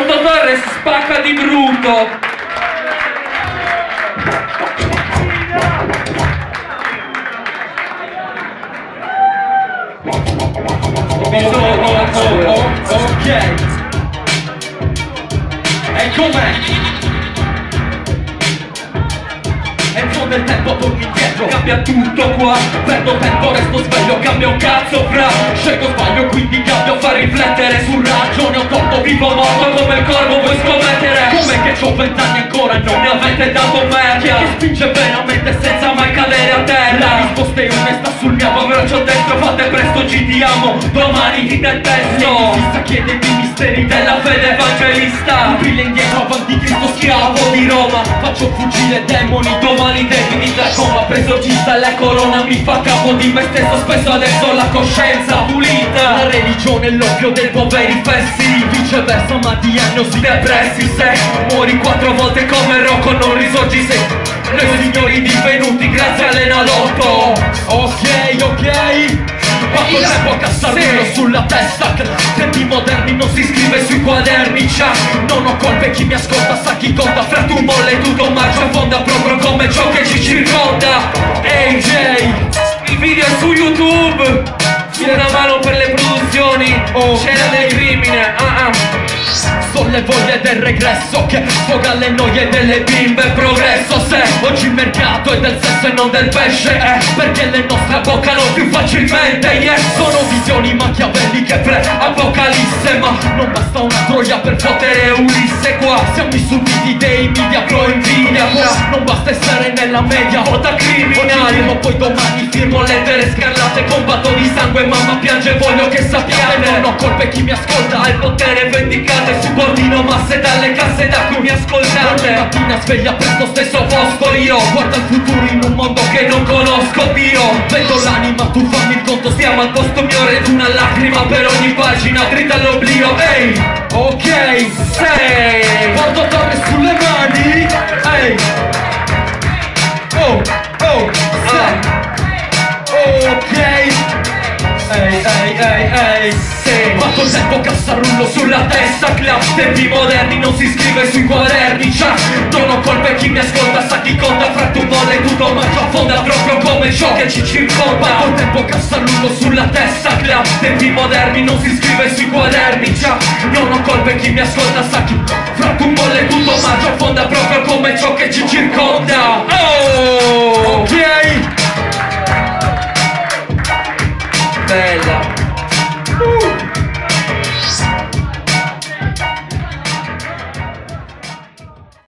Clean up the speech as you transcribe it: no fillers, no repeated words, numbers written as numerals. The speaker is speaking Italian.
Fernando Torres spacca di brutto. Ok. E com'è? E come il tempo torni indietro, cambia tutto qua. Perdo tempo, resto sveglio, cambia un cazzo fra. Scelgo sbaglio, quindi cambio, fa riflettere sul ragione. Ho torto, vivo morto come il corvo, vuoi scommettere? Come che c'ho 20 anni ancora e non ne avete dato merda? Che spinge veramente senza mai cadere a terra. La risposta è una, sta sul mio braccio destro. Fate presto, ci diamo, domani ti detesto. Fissa, chiedete i misteri della fede evangelista. Brilla indietro, avanti Cristo, schiavo di Roma. Faccio fuggire demoni, domani devini da coma. Preso gista, la corona mi fa capo di me stesso. Spesso adesso la coscienza pulita. La religione è l'oppio dei poveri fessi. Viceversa, ma diagnosi depressi. Se muori 4 volte come Rocco, non risorgi se noi signori divenuti grazie all'Enalotto. Ok, ok. Quanto tempo a cassarlo sulla testa. Tempi moderni non si scrive sui quaderni. Ciao, non ho colpe, chi mi ascolta sa chi conta. Fra tu molle tutto marcia fonda proprio come ciò che ci circonda. AJ, il video è su YouTube. C'è una mano per le produzioni. C'era del crimine. Sono le voglie del regresso che sfoga le noie delle bimbe. Progresso se oggi il mercato è del sesso e non del pesce, perché le nostre abboccano più facilmente. Sono visioni machiavelliche pre-apocalisse, ma non basta una troia per fottere Ulisse. Qua siamo i sudditi dei media pro invidia. Qua non basta essere nella media, vota criminale. Ma poi domani firmo lettere scarlate, combatto di sangue, mamma piange, voglio che sappiate. Non ho colpe, chi mi ascolta ha il potere, vendicate. Subordino masse dalle casse da cui mi ascoltate. Ogni mattina sveglia presto, stesso posto io. Guarda il futuro in un mondo che non conosco, Dio. Vedo l'anima, tu fammi il conto, stiamo al posto mio. Ed una lacrima per ogni pagina, dritta all'oblio. Ehi, ok, sei Porto Torres sulle mani. Ehi, oh, oh, sei ok. Ehi, sì. Fatto il tempo, cassarullo sulla testa. Club, tempi moderni, non si scrive sui quaderni. Ciao, non ho colpe, chi mi ascolta sa chi conta. Fra tu molle tutto ma ci affonda proprio come ciò che ci circonda. Fatto il tempo, cassarullo sulla testa. Club, tempi moderni, non si scrive sui quaderni. Ciao, non ho colpe, chi mi ascolta sa chi. Fra tu molle tutto ma ci affonda proprio come ciò che ci circonda. Oh, ok. Bella.